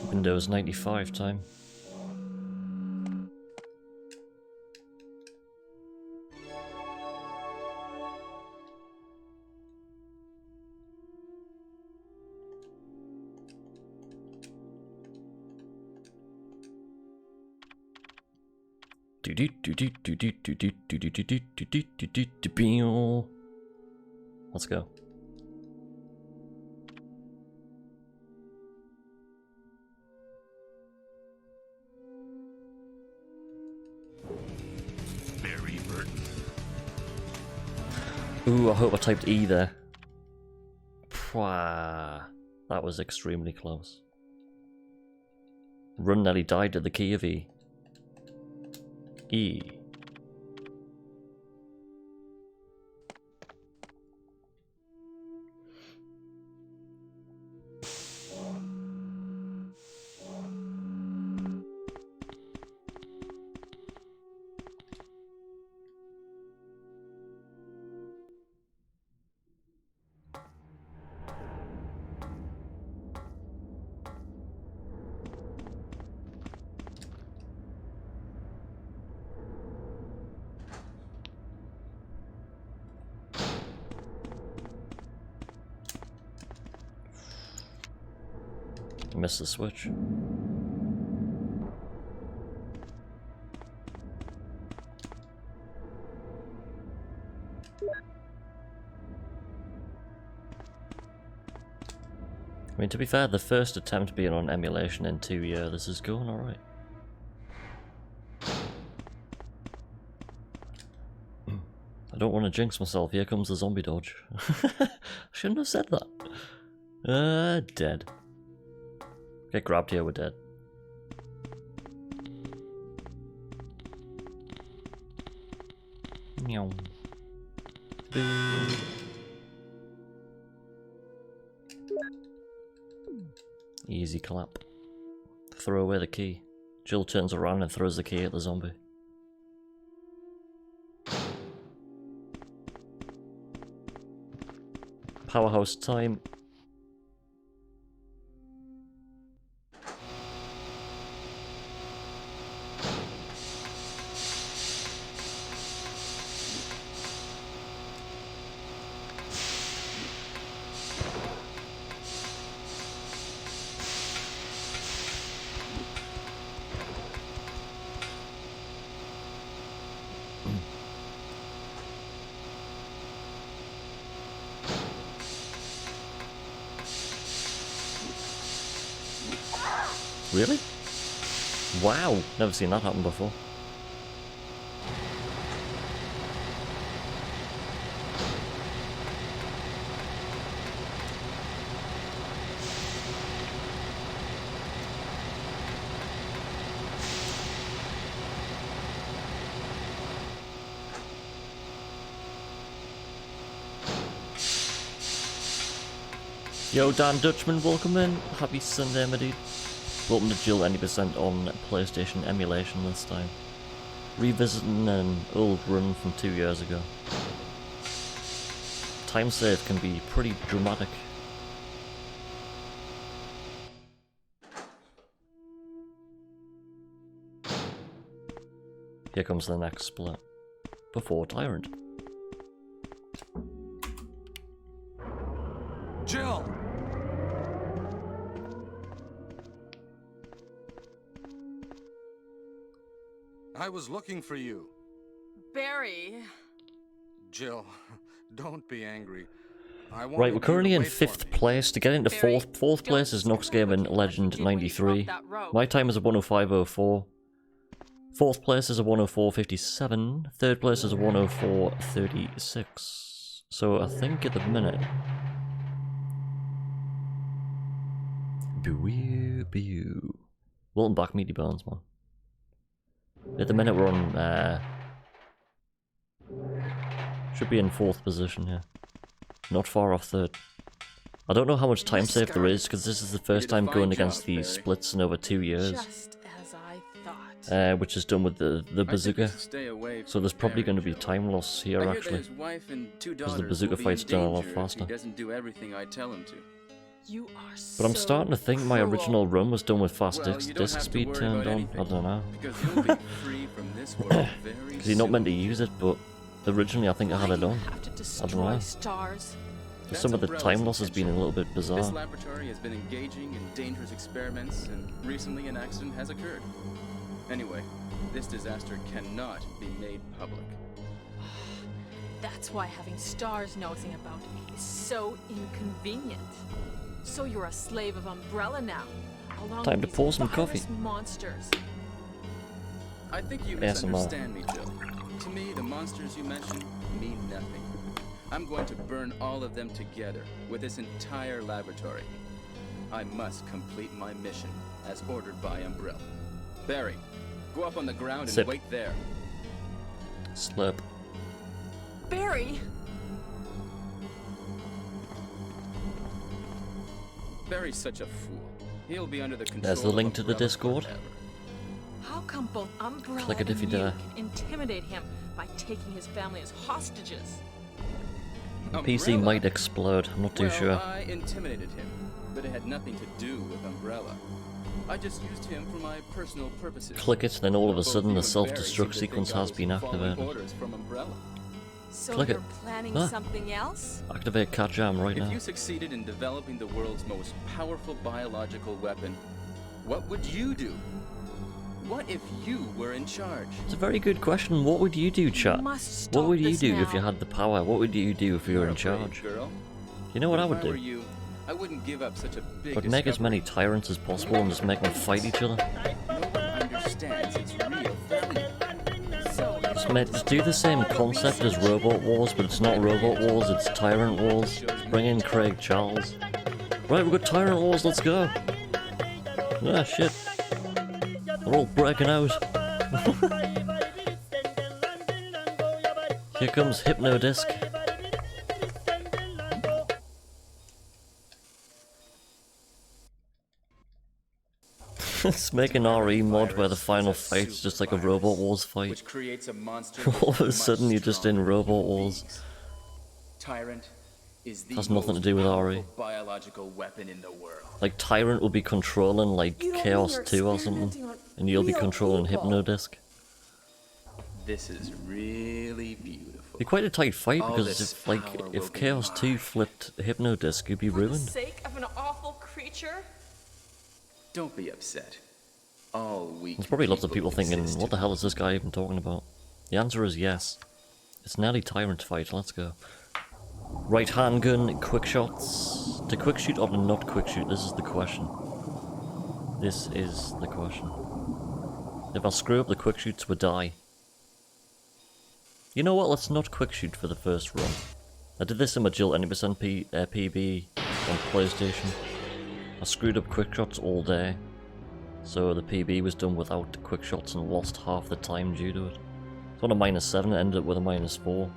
Windows 95 time. Let's go. Ooh, I hope I typed E there. Pwah. That was extremely close. Run nearly died at the key of E. E. Missed the switch. I mean, to be fair, the first attempt being on emulation in 2 years, this is going alright. I don't want to jinx myself, here comes the zombie dodge. I shouldn't have said that. Dead. Get grabbed here, we're dead. Meow. Boo. Easy clap. Throw away the key. Jill turns around and throws the key at the zombie. powerhouse time. Really? Wow, never seen that happen before. Yo, Dan Dutchman, welcome in. Happy Sunday, my dude. Welcome to Jill 90% on PlayStation Emulation this time. Revisiting an old run from 2 years ago. Time save can be pretty dramatic. Here comes the next split. Before Tyrant. Jill! I was looking for you. Barry. Jill, don't be angry. Right, we're currently in 5th place. To get into 4th place is Nox Gaming Legend 93. My time is a 105.04. 4th place is a 104.57. 3rd place is a 104.36. So I think at the minute... Boo. Welcome back, Meaty Bones, man. At the minute we're on, should be in 4th position here. Not far off 3rd. I don't know how much time save there is, because this is the first time going against these splits in over 2 years. Just as I thought. Which is done with the bazooka. So there's probably going to be time loss here, actually. Because the bazooka fight's done a lot faster. You are so But I'm starting to think my cruel. original run was done with fast disc speed turned on. I don't know. Because you're not meant to use it, but originally I think I had it on. I don't know. Stars. Some of the time loss has been a little bit This bizarre. laboratory has been engaging in dangerous experiments, and recently an accident has occurred. Anyway, this disaster cannot be made public. That's why having stars nosing about is so inconvenient. So you're a slave of Umbrella now, along Time with to these pour some virus coffee. monsters. I think you ASMR. misunderstand me, Jill. To me, the monsters you mention mean nothing. I'm going to burn all of them together with this entire laboratory. I must complete my mission as ordered by Umbrella. Barry, go up on the ground and Sip. wait there. Slurp. Barry! Barry's such a fool. He'll be under the control There's the link of to the Umbrella Discord. forever. How come both Umbrella Click it if and you you dare. can intimidate him by taking his family as hostages? PC Umbrella? might explode, I'm not too Well, sure. I intimidated him, but it had nothing to do with Umbrella. I just used him for my personal purposes. Click it, then all of a Both sudden you the and Barry self-destruct seem to sequence think I has was been following activated. orders from Umbrella. So Click you're it. planning Huh? something else? Activate cat jam right If now. you succeeded in developing the world's most powerful biological weapon, what would you do? What if you were in charge? It's a very good question. What would you do, chat? must What stop would you this do if now. you had the power? What would you do if you were in You're a brave charge? girl. You know what I would If I were do? you, I wouldn't give up such a big I'd make as discovery. many tyrants as possible and just make them fight each other. No one understands its real value. So Just do the same concept as Robot Wars, but it's not Robot Wars, it's Tyrant Wars. Bring in Craig Charles. Right, we've got Tyrant Wars, let's go. Ah, shit. They're all breaking out. Here comes Hypnodisc. Let's make an RE mod where the final fight's just like a Robot Wars fight. which creates a monster All of a much sudden you're just in stronger Robot human Wars. beings. Tyrant, is the Has nothing to most do with powerful Ari. biological weapon in the world. Like Tyrant will be controlling like You don't mean Chaos you're 2 or something, experimenting on and you'll be real controlling people? Hypnodisc. This is really beautiful. Be quite a tight fight All because this if like power if will be Chaos 2 mine. flipped Hypnodisc, you'd be For the ruined. sake of an awful creature? Don't be upset. All weak There's probably lots of people thinking, exist. what the hell is this guy even talking about? The answer is yes. It's nearly Tyrant fight, let's go. Right handgun, quick shots. To quick shoot or to not quick shoot, this is the question. This is the question. If I screw up the quick shoots, we die. You know what, let's not quick shoot for the first run. I did this in my Jill 90% PB on PlayStation. I screwed up quick shots all day. So the PB was done without quick shots and lost half the time due to it. It's on a -7, it ended up with a -4.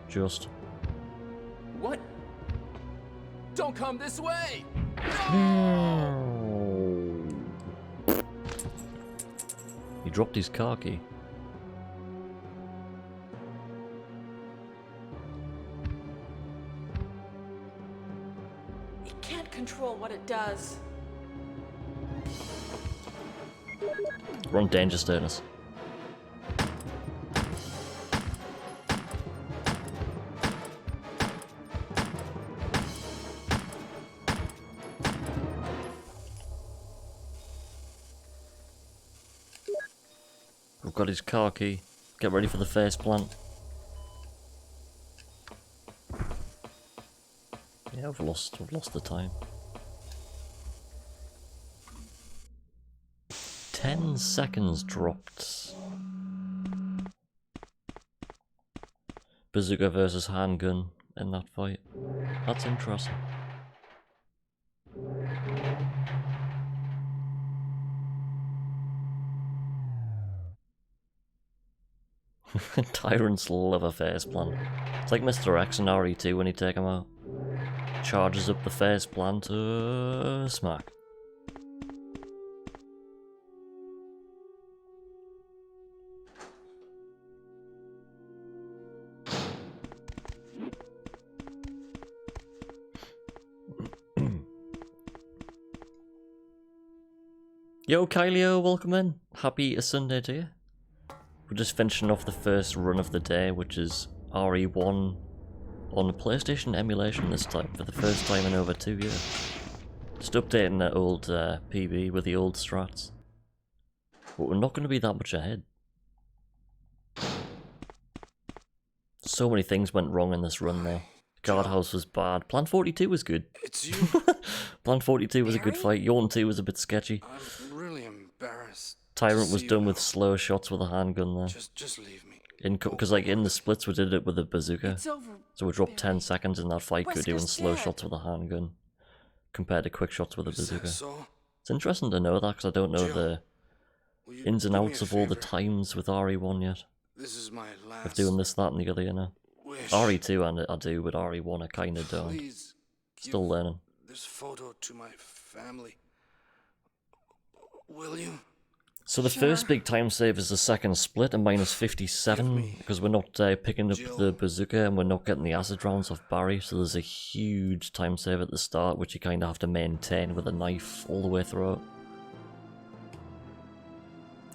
Just. What? Don't come this way! He dropped his car key. It can't control what it does. We're on danger status. We've got his car key. Get ready for the face plant. Yeah, we've lost the time. 10 seconds dropped. Bazooka versus handgun in that fight. That's interesting. Tyrants love a face plant. It's like Mr. X and RE2 when you take him out. Charges up the face plant, smack. Yo, Kylio, welcome in. Happy Sunday to you. We're just finishing off the first run of the day, which is RE1 on the PlayStation emulation this time, for the first time in over 2 years. Just updating that old PB with the old strats. But we're not going to be that much ahead. So many things went wrong in this run though. Guardhouse was bad. Plan 42 was good. It's you. Plan 42 was a good fight. Yawn 2 was a bit sketchy. I'm really embarrassed. Tyrant to was see done you with now. slow shots with a handgun there. Just leave me. Because like in the splits we did it with a bazooka. It's over. So we dropped 10 seconds in that fight we were doing Wesker's slow dead. shots with a handgun. Compared to quick shots with a Is that bazooka. so? It's interesting to know that because I don't know Jill, the Will you ins and do me outs a of all the favor? times with RE1 yet. This is my last Of doing this, that and the other, you know. wish. RE2 and I do, but RE1 I kinda don't. Please Still give learning. this photo to my family. Will you? So the first big time save is the second split, a -57, because we're not picking up Jill. the bazooka and we're not getting the acid rounds off Barry, so there's a huge time save at the start, which you kind of have to maintain with a knife all the way through it.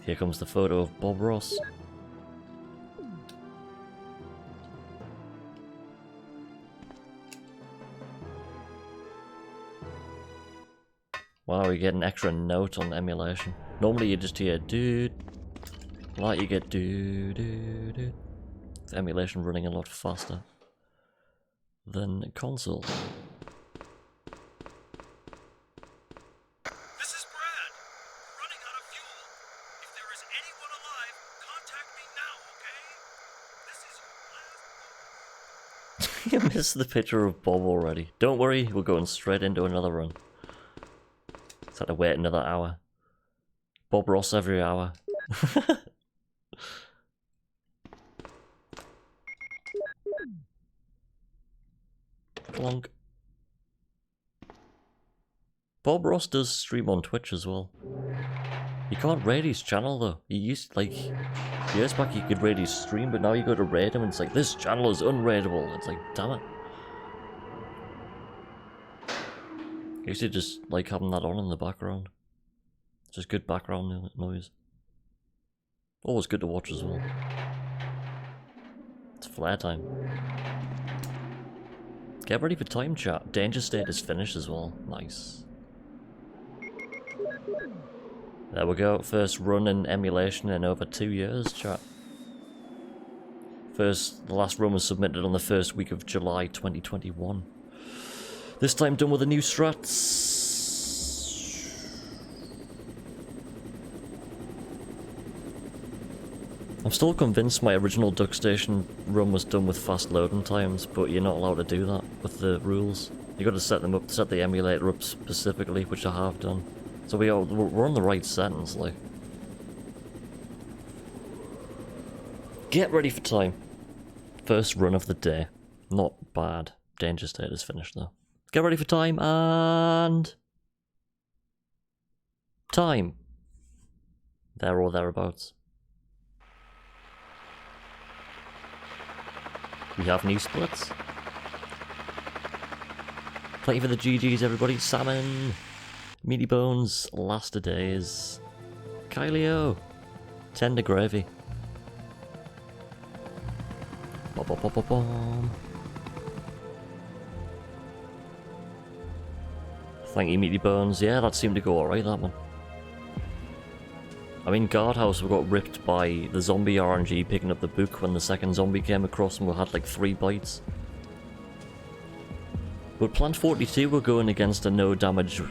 Here comes the photo of Bob Ross. Wow, you get an extra note on emulation. Normally you just hear dude, like you get dude. Emulation running a lot faster than console. This is Brad. Running out of fuel. If there is anyone alive, contact me now, okay? This is your last. You missed the picture of Bob already. Don't worry, we're going straight into another run. Just had to wait another hour. Bob Ross every hour. Clonk. Bob Ross does stream on Twitch as well. You can't raid his channel though. You used like years back you could raid his stream, but now you go to raid him and it's like this channel is unraidable. It's like damn it. I usually just like having that on in the background. Just good background noise. Always good to watch as well. It's flare time. Get ready for time, chat. Danger state is finished as well. Nice. There we go. First run in emulation in over 2 years, chat. The last run was submitted on the first week of July 2021. This time done with the new strats. I'm still convinced my original Duck Station run was done with fast loading times, but you're not allowed to do that with the rules. You got to set them up, set the emulator up specifically, which I have done. So we're on the right settings, like. Get ready for time. First run of the day. Not bad. Danger state is finished though. Get ready for time and... time. There or thereabouts. We have new splits. Plenty for the GGs, everybody. Salmon, Meaty Bones, Last of Days, Kylio, Tender Gravy. Bom. Thank you, Meaty Bones. Yeah, that seemed to go alright, that one. I mean, Guardhouse, we got ripped by the zombie RNG picking up the book when the second zombie came across and we had like 3 bites. But Plant 42, we're going against a no damage.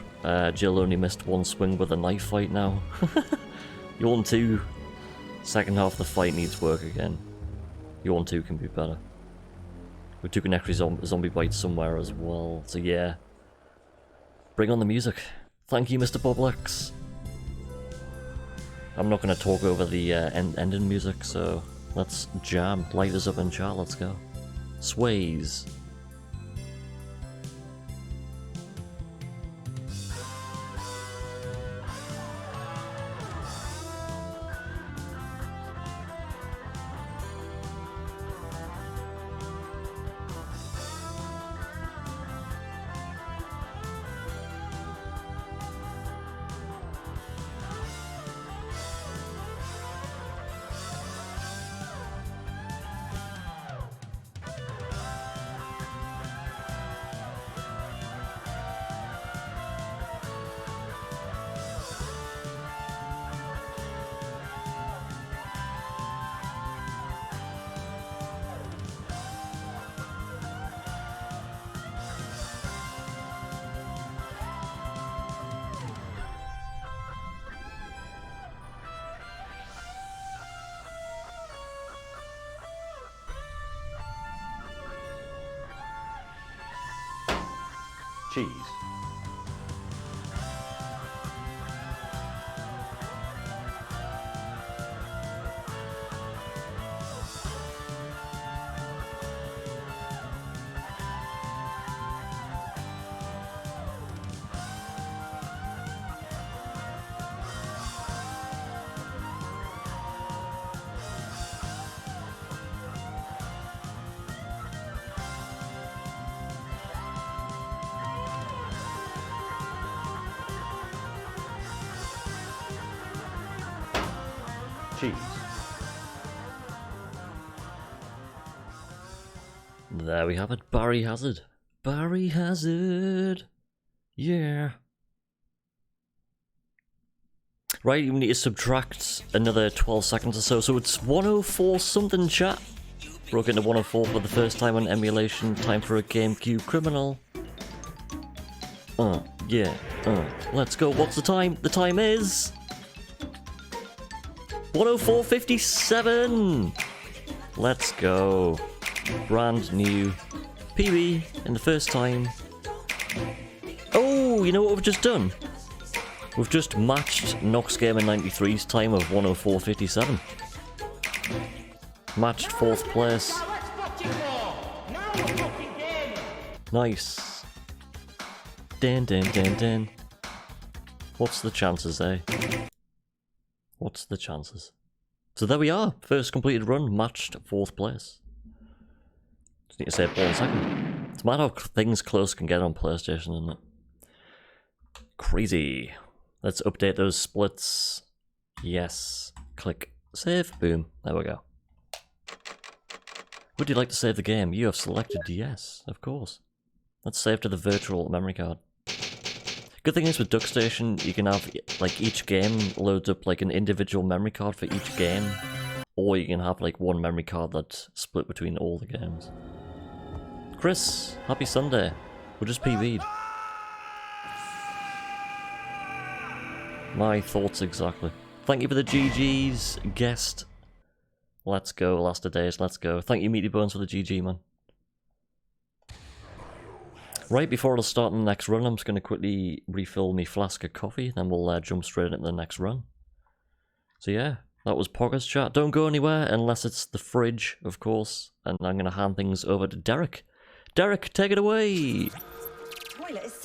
Jill only missed 1 swing with a knife fight now. Yawn 2, second half of the fight needs work again. Yawn 2 can be better. We took an extra zombie bite somewhere as well, so yeah. Bring on the music. Thank you, Mr. Boblex. I'm not going to talk over the ending music, so let's jam. Light us up in chat, let's go. Sways. Cheese. Cheese. There we have it, Barry Hazard. Barry Hazard! Yeah. Right, we need to subtract another 12 seconds or so, so it's 104 something, chat. Broke into 104 for the first time on emulation. Time for a GameCube criminal. Yeah, let's go. What's the time? The time is... 104.57! Let's go. Brand new PB in the first time. Oh, you know what we've just done? We've just matched Nox Gamer 93's time of 104.57. Matched 4th place. Nice. Din. What's the chances, eh? What's the chances? So there we are. First completed run, matched 4th place. Just need to save 1 second. It's mad how things close can get on PlayStation, isn't it? Crazy. Let's update those splits. Yes. Click save. Boom. There we go. Would you like to save the game? You have selected yes, of course. Let's save to the virtual memory card. Good thing is with DuckStation, you can have, like, each game loads up, like, an individual memory card for each game. Or you can have, like, one memory card that's split between all the games. Chris, happy Sunday. We're just PV'd. My thoughts exactly. Thank you for the GG's guest. Let's go, Last of Days, let's go. Thank you, Meaty Bones, for the GG, man. Right, before I start the next run, I'm just going to quickly refill my flask of coffee, then we'll jump straight into the next run. So yeah, that was Poggers chat. Don't go anywhere unless it's the fridge, of course. And I'm going to hand things over to Derek. Derek, take it away! Toilet is so